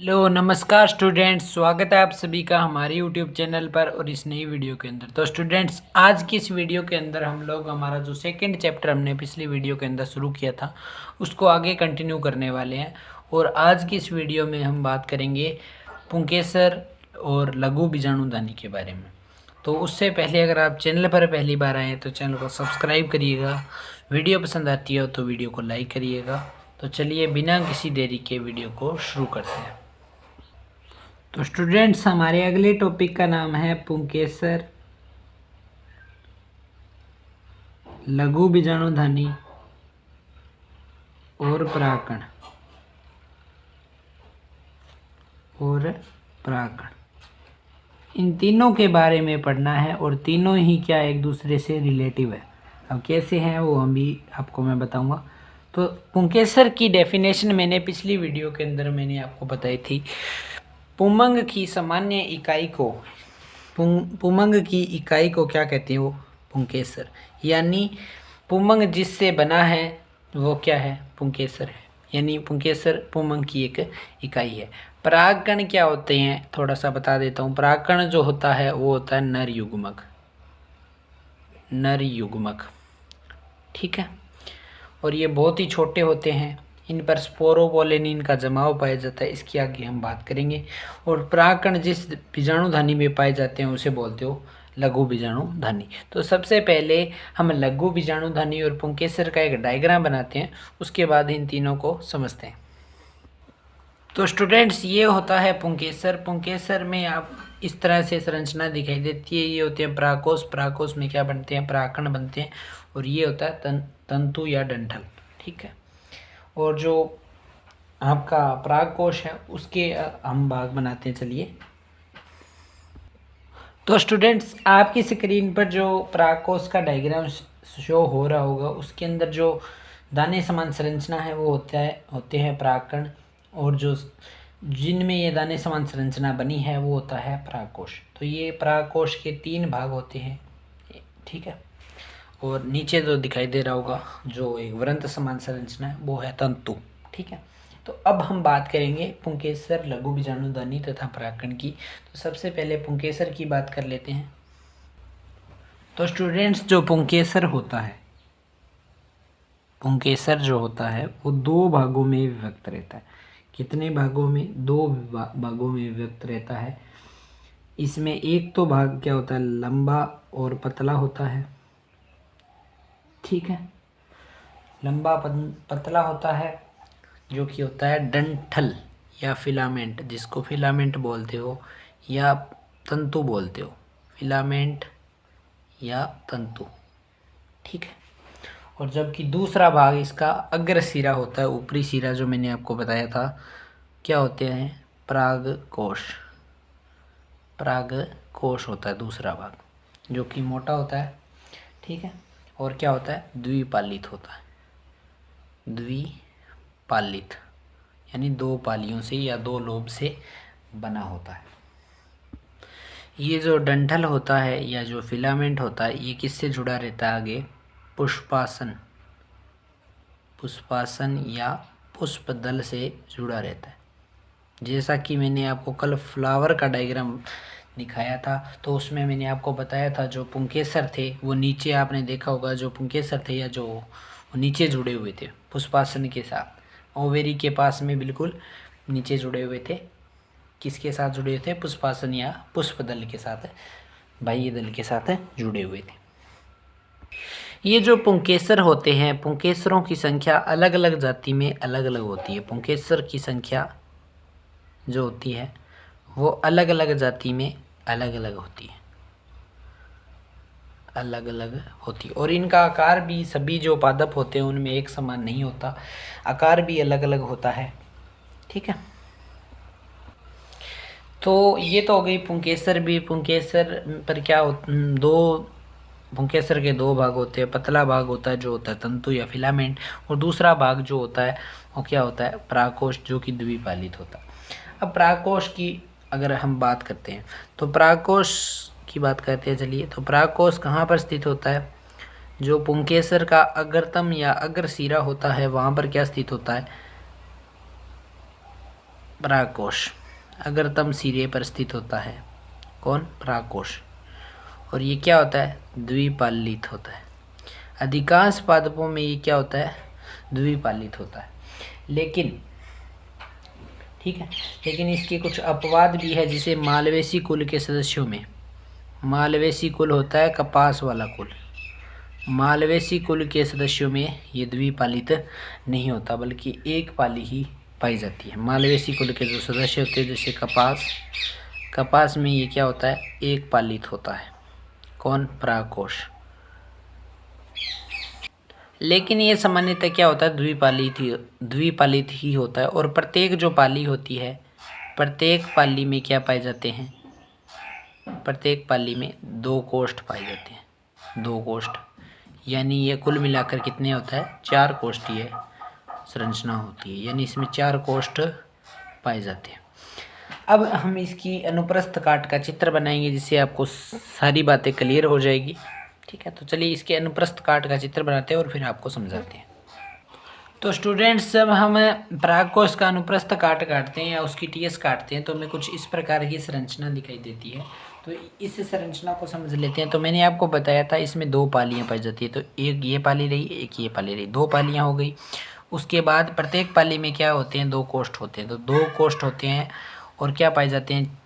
Hello नमस्कार students, स्वागत है आप सभी का हमारे यूट्यूब चैनल पर और इस नई वीडियो के अंदर। तो स्टूडेंट्स, आज की इस वीडियो के अंदर हम लोग हमारा जो सेकंड चैप्टर हमने पिछली वीडियो के अंदर शुरू किया था उसको आगे कंटिन्यू करने वाले हैं। और आज की इस वीडियो में हम बात करेंगे पुंकेसर और लघु बीजाणुधानी के बारे में। तो उससे पहले अगर आप चैनल पर पहली बार आए हैं तो चैनल को सब्सक्राइब करिएगा, वीडियो पसंद आती हो तो वीडियो को लाइक करिएगा। तो चलिए बिना किसी देरी के वीडियो को शुरू करते हैं। तो स्टूडेंट्स, हमारे अगले टॉपिक का नाम है पुंकेसर, लघु बीजाणुधानी और परागकण। इन तीनों के बारे में पढ़ना है और तीनों ही क्या एक दूसरे से रिलेटिव है। अब कैसे हैं वो हम भी आपको मैं बताऊंगा। तो पुंकेसर की डेफिनेशन मैंने पिछली वीडियो के अंदर मैंने आपको बताई थी। पुमंग की सामान्य इकाई को पुमंग की इकाई को क्या कहते हैं? वो पुंकेसर, यानी पुमंग जिससे बना है वो क्या है? पुंकेसर है। यानी पुंकेसर पुमंग की एक इकाई है। परागकण क्या होते हैं थोड़ा सा बता देता हूँ। परागकण जो होता है वो होता है नर युग्मक, ठीक है। और ये बहुत ही छोटे होते हैं, इन पर स्पोरोपोलेनिन का जमाव पाया जाता है, इसकी आगे हम बात करेंगे। और परागकण जिस बीजाणुधानी में पाए जाते हैं उसे बोलते हो लघु बीजाणुधानी। तो सबसे पहले हम लघु बीजाणुधानी और पुंकेसर का एक डायग्राम बनाते हैं, उसके बाद इन तीनों को समझते हैं। तो स्टूडेंट्स, ये होता है पुंकेसर। पुंकेसर में आप इस तरह से संरचना दिखाई देती है। ये होते हैं परागकोश में क्या बनते हैं? परागकण बनते हैं। और ये होता है तंतु या डंठल, ठीक है। और जो आपका परागकोश है उसके हम भाग बनाते हैं। चलिए, तो स्टूडेंट्स, आपकी स्क्रीन पर जो परागकोश का डायग्राम शो हो रहा होगा उसके अंदर जो दाने समान संरचना है वो होते हैं परागकण। और जो जिनमें ये दाने समान संरचना बनी है वो होता है परागकोश। तो ये परागकोश के 3 भाग होते हैं, ठीक है। और नीचे जो दिखाई दे रहा होगा जो एक वृंत समान संरचना है वो है तंतु, ठीक है। तो अब हम बात करेंगे पुंकेसर, लघु बीजाणुधानी तथा परागकण की। तो सबसे पहले पुंकेसर की बात कर लेते हैं। तो स्टूडेंट्स, जो पुंकेसर जो होता है वो 2 भागों में विभक्त रहता है। कितने भागों में? 2 भागों में विभक्त रहता है। इसमें एक तो भाग क्या होता है? लंबा और पतला होता है, ठीक है। लंबा पतला होता है जो कि होता है डंठल या फिलामेंट, जिसको फिलामेंट बोलते हो या तंतु बोलते हो। फिलामेंट या तंतु, ठीक है। और जबकि दूसरा भाग इसका अग्र सिरा होता है, ऊपरी सिरा, जो मैंने आपको बताया था क्या होते हैं? परागकोश होता है दूसरा भाग, जो कि मोटा होता है, ठीक है। और क्या होता है? द्विपालित होता है। द्विपालित यानी 2 पालियों से या 2 लोब से बना होता है। ये जो डंठल होता है या जो फिलामेंट होता है ये किससे जुड़ा रहता है? आगे पुष्पासन या पुष्पदल से जुड़ा रहता है। जैसा कि मैंने आपको कल फ्लावर का डायग्राम दिखाया था तो उसमें मैंने आपको बताया था जो पुंकेसर थे वो नीचे, आपने देखा होगा जो पुंकेसर थे या जो वो नीचे जुड़े हुए थे पुष्पासन के साथ, ओवेरी के पास में बिल्कुल नीचे जुड़े हुए थे। किसके साथ जुड़े हुए थे? पुष्पासन या पुष्पदल के साथ, बाह्य दल के साथ जुड़े हुए थे। ये जो पुंकेसर होते हैं, पुंकेसरों की संख्या अलग अलग जाति में अलग अलग होती है। पुंकेसर की संख्या जो होती है वो अलग अलग जाति में अलग अलग होती है, और इनका आकार भी, सभी जो पादप होते हैं उनमें एक समान नहीं होता, आकार भी अलग अलग होता है, ठीक है। तो ये तो हो गई पुंकेसर भी। पुंकेसर पर क्या पुंकेसर के 2 भाग होते हैं। पतला भाग होता है जो होता है तंतु या फिलामेंट, और दूसरा भाग जो होता है वो क्या होता है? परागकोश, जो कि द्विपालित होता है। अब परागकोश की अगर हम बात करते हैं तो परागकोश की बात करते हैं। चलिए, तो परागकोश कहाँ पर स्थित होता है? जो पुंकेसर का अग्रतम या अग्र सिरा होता है वहाँ पर क्या स्थित होता है? परागकोश अग्रतम सिरे पर स्थित होता है। कौन? परागकोश। और ये क्या होता है? द्विपालित होता है। अधिकांश पादपों में ये क्या होता है? द्विपालित होता है। लेकिन ठीक है, लेकिन इसके कुछ अपवाद भी है, जिसे मालवेसी कुल के सदस्यों में, मालवेसी कुल होता है कपास वाला कुल, मालवेसी कुल के सदस्यों में ये द्विपालित नहीं होता, बल्कि एक पाली ही पाई जाती है। मालवेसी कुल के जो सदस्य होते हैं, जैसे कपास में ये क्या होता है? एक पालित होता है। कौन? परागकोश। लेकिन ये सामान्यतः क्या होता है? द्विपालित ही होता है। और प्रत्येक जो पाली होती है, प्रत्येक पाली में क्या पाए जाते हैं? प्रत्येक पाली में 2 कोष्ठ पाए जाते हैं। 2 कोष्ठ, यानी ये कुल मिलाकर कितने होता है? 4 कोष्ठीय संरचना होती है, यानी इसमें 4 कोष्ठ पाए जाते हैं। अब हम इसकी अनुप्रस्थ काट का चित्र बनाएंगे, जिससे आपको सारी बातें क्लियर हो जाएगी। ठीक है, तो चलिए इसके अनुप्रस्थ काट का चित्र बनाते हैं और फिर आपको समझाते हैं। तो स्टूडेंट्स, जब हम परागकोश का अनुप्रस्थ काट काटते हैं या उसकी टीएस काटते हैं, तो हमें कुछ इस प्रकार की संरचना दिखाई देती है। तो इस संरचना को समझ लेते हैं। तो मैंने आपको बताया था इसमें 2 पालियाँ पाई जाती है। तो एक ये पाली रही, एक ये पाली रही, 2 पालियाँ हो गई। उसके बाद प्रत्येक पाली में क्या होते हैं? 2 कोष्ठ होते हैं। तो 2 कोष्ठ होते हैं और क्या पाए जाते हैं?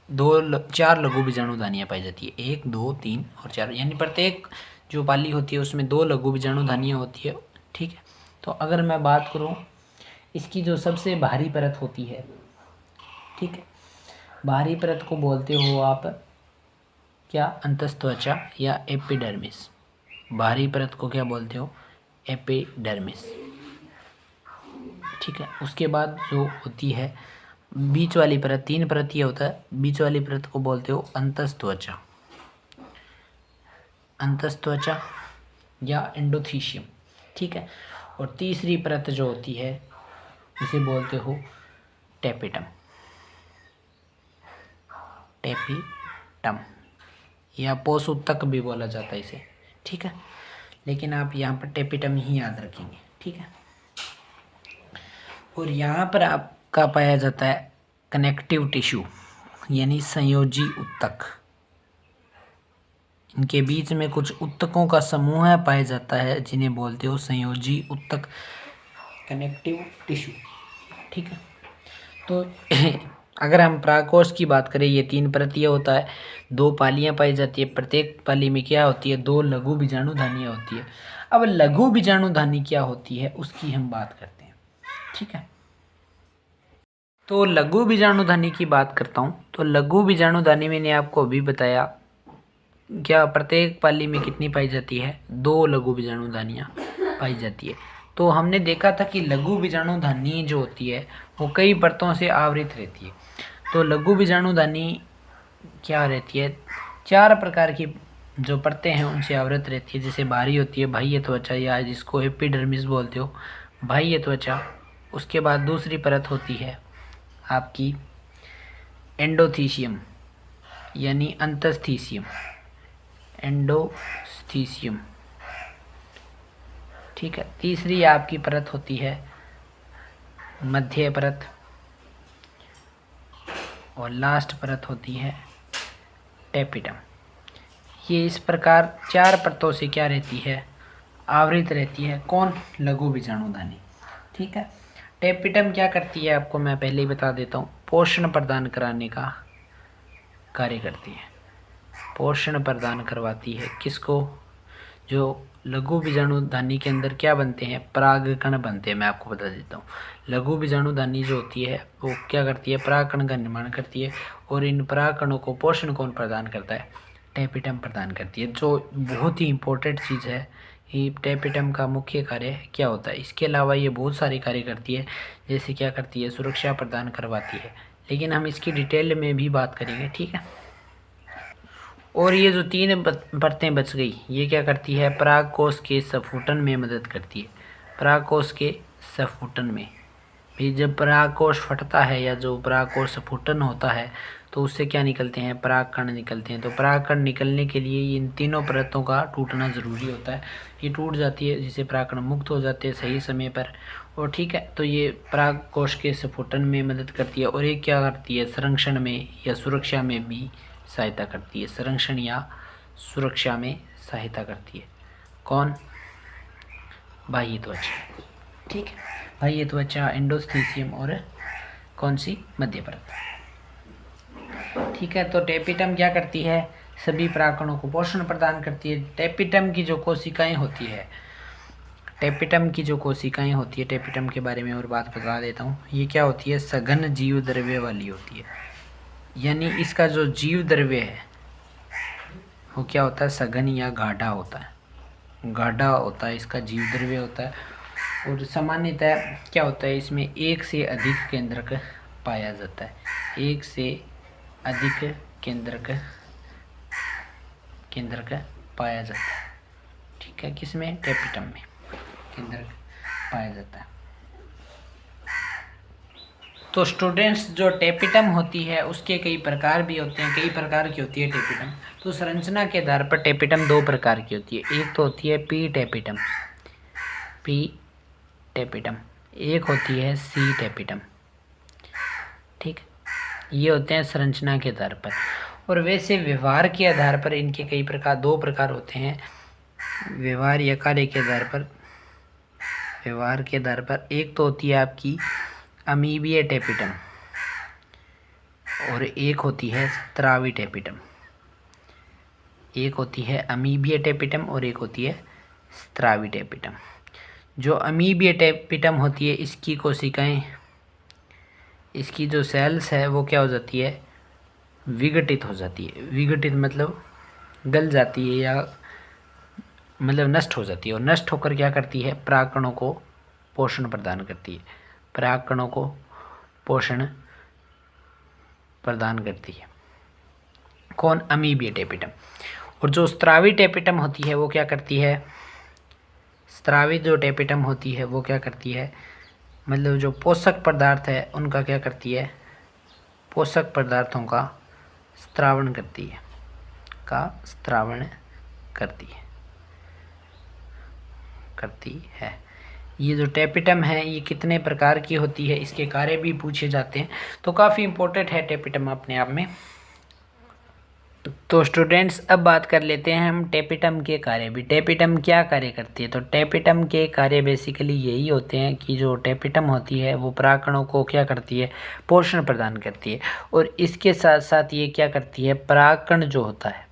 4 लघु बीजाणुधानियाँ पाई जाती है। 1, 2, 3 और 4, यानी प्रत्येक जो पाली होती है उसमें 2 लघु बीजाणुधानियाँ होती है। ठीक है, तो अगर मैं बात करूँ इसकी जो सबसे बाहरी परत होती है, ठीक है, बाहरी परत को बोलते हो आप क्या? अंतस्त्वचा या एपिडर्मिस। बाहरी परत को क्या बोलते हो? एपिडर्मिस। ठीक है, उसके बाद जो होती है बीच वाली परत, 3 परत ये होता है, बीच वाली परत को बोलते हो अंतस्त्वचा, अंतस्त्वचा या एंडोथीशियम। ठीक है, और तीसरी परत जो होती है उसे बोलते हो टेपिटम, टेपिटम या पोषूतक भी बोला जाता है इसे। ठीक है, लेकिन आप यहाँ पर टेपिटम ही याद रखेंगे। ठीक है, और यहाँ पर आपका पाया जाता है कनेक्टिव टिश्यू, यानी संयोजी उत्तक। इनके बीच में कुछ उत्तकों का समूह पाया जाता है, जिन्हें बोलते हो संयोजी उत्तक, कनेक्टिव टिश्यू। ठीक है, तो अगर हम परागकोश की बात करें, ये 3 परतीय होता है, 2 पालियाँ पाई जाती है। प्रत्येक पाली में क्या होती है? 2 लघु बीजाणुधानियाँ होती है। अब लघु बीजाणुधानी क्या होती है उसकी हम बात करते हैं। ठीक है, तो लघु बीजाणुधानी की बात करता हूँ। तो लघु बीजाणुधानी मैंने आपको अभी बताया, क्या प्रत्येक पाली में कितनी पाई जाती है? 2 लघु बीजाणुधानियाँ पाई जाती है। तो हमने देखा था कि लघु बीजाणुधानी जो होती है वो कई परतों से आवृत रहती है। तो लघु बीजाणुधानी क्या रहती है? 4 प्रकार की जो परतें हैं उनसे आवृत रहती है। जैसे बाहरी होती है बाह्य त्वचा, या जिसको एपिडर्मिस बोलते हो, बाह्य त्वचा। उसके बाद दूसरी परत होती है आपकी एंडोथीशियम, यानी अंतस्थीशियम, एंडोस्थीशियम। ठीक है, तीसरी आपकी परत होती है मध्य परत, और लास्ट परत होती है टेपिटम। ये इस प्रकार 4 परतों से क्या रहती है? आवृत रहती है। कौन? लघु बीजाणुधानी। ठीक है, टेपिटम क्या करती है आपको मैं पहले ही बता देता हूँ, पोषण प्रदान कराने का कार्य करती है। पोषण प्रदान करवाती है किसको? जो लघु बीजाणुधानी के अंदर क्या बनते हैं? परागकण बनते हैं। मैं आपको बता देता हूँ, लघु बीजाणुधानी जो होती है वो क्या करती है? परागकण का निर्माण करती है, और इन परागकणों को पोषण कौन प्रदान करता है? टेपिटम प्रदान करती है। जो बहुत ही इम्पोर्टेंट चीज़ है, ये टेपिटम का मुख्य कार्य क्या होता है? इसके अलावा ये बहुत सारे कार्य करती है, जैसे क्या करती है? सुरक्षा प्रदान करवाती है, लेकिन हम इसकी डिटेल में भी बात करेंगे। ठीक है, और ये जो 3 परतें बच गई, ये क्या करती है? परागकोश के सफुटन में मदद करती है। परागकोश के सफुटन में भी जब परागकोश फटता है या जो परागकोश स्फुटन होता है तो उससे क्या निकलते हैं, परागकण निकलते हैं। तो परागकण निकलने के लिए इन तीनों परतों का टूटना ज़रूरी होता है। ये टूट जाती है जिससे परागकण मुक्त हो जाते हैं सही समय पर। और ठीक है, तो ये परागकोश के स्फुटन में मदद करती है। और ये क्या करती है, संरक्षण में या सुरक्षा में भी सहायता करती है। संरक्षण या सुरक्षा में सहायता करती है। कौन, बाह्य त्वचा। ठीक है, बाह्य त्वचा, एंडोस्थीसियम और कौन सी, मध्य परत। ठीक है, तो टेपिटम क्या करती है, सभी परागकणों को पोषण प्रदान करती है। टेपिटम की जो कोशिकाएं होती है, टेपिटम की जो कोशिकाएं होती है, टेपिटम के बारे में और बात बता देता हूँ। ये क्या होती है, सघन जीव द्रव्य वाली होती है। यानी इसका जो जीव द्रव्य है वो क्या होता है, सघन या गाढ़ा होता है। गाढ़ा होता है इसका जीव द्रव्य होता है। और सामान्यतः क्या होता है, इसमें एक से अधिक केंद्रक पाया जाता है। एक से अधिक केंद्रक पाया जाता है। ठीक है, किसमें, टेपिटम में केंद्रक पाया जाता है। तो स्टूडेंट्स, जो टेपिटम होती है उसके कई प्रकार भी होते हैं, कई प्रकार की होती है टेपिटम। तो संरचना के आधार पर टेपिटम दो प्रकार की होती है। एक तो होती है पी टेपिटम, एक होती है सी टेपिटम। ठीक, ये होते हैं संरचना के आधार पर। और वैसे व्यवहार के आधार पर इनके कई प्रकार, दो प्रकार होते हैं। व्यवहार या कार्य के आधार पर, व्यवहार के आधार पर एक तो होती है आपकी अमीबीय टेपिटम और एक होती है स्त्रावी टेपिटम। एक होती है अमीबीय टेपिटम और एक होती है स्त्रावी टेपिटम। जो अमीबीय टेपिटम होती है, इसकी कोशिकाएं, इसकी जो सेल्स है वो क्या हो जाती है, विघटित हो जाती है। विघटित मतलब गल जाती है या मतलब नष्ट हो जाती है। और नष्ट होकर क्या करती है, परागकणों को पोषण प्रदान करती है। परागकणों को पोषण प्रदान करती है। कौन, अमीबीय टेपिटम। और जो स्त्रावी टेपिटम होती है वो क्या करती है, स्त्रावी जो टेपिटम होती है वो क्या करती है, मतलब जो पोषक पदार्थ है उनका क्या करती है, पोषक पदार्थों का स्त्रावण करती है, करती है। ये जो टेपिटम है ये कितने प्रकार की होती है, इसके कार्य भी पूछे जाते हैं। तो काफ़ी इम्पोर्टेंट है टेपिटम अपने आप में। तो स्टूडेंट्स, अब बात कर लेते हैं हम टेपिटम के कार्य भी। टेपिटम क्या कार्य करती है, तो टेपिटम के कार्य बेसिकली यही होते हैं कि जो टेपिटम होती है वो परागकणों को क्या करती है, पोषण प्रदान करती है। और इसके साथ साथ ये क्या करती है, परागकण जो होता है,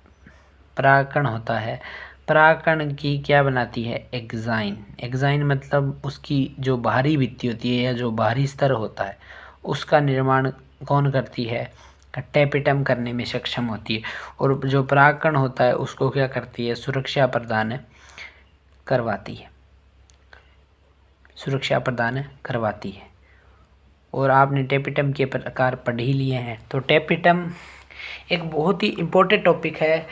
परागकण होता है, परागकण की क्या बनाती है, एग्जाइन मतलब उसकी जो बाहरी भित्ति होती है या जो बाहरी स्तर होता है उसका निर्माण कौन करती है, टेपिटम करने में सक्षम होती है। और जो परागकण होता है उसको क्या करती है, सुरक्षा प्रदान करवाती है। और आपने टेपिटम के प्रकार पढ़ ही लिए हैं। तो टेपिटम एक बहुत ही इम्पोर्टेंट टॉपिक है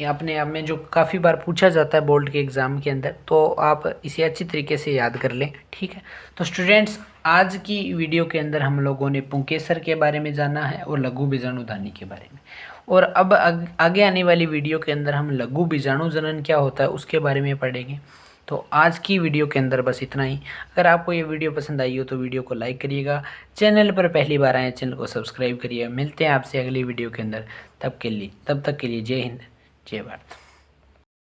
अपने आप में, जो काफ़ी बार पूछा जाता है बोर्ड के एग्ज़ाम के अंदर। तो आप इसे अच्छी तरीके से याद कर लें। ठीक है, तो स्टूडेंट्स, आज की वीडियो के अंदर हम लोगों ने पुंकेसर के बारे में जाना है और लघु बीजाणुधानी के बारे में। और अब आगे आने वाली वीडियो के अंदर हम लघु बीजाणु जनन क्या होता है उसके बारे में पढ़ेंगे। तो आज की वीडियो के अंदर बस इतना ही। अगर आपको ये वीडियो पसंद आई हो तो वीडियो को लाइक करिएगा। चैनल पर पहली बार आए चैनल को सब्सक्राइब करिए। मिलते हैं आपसे अगली वीडियो के अंदर। तब तक के लिए जय हिंद, जय भारत।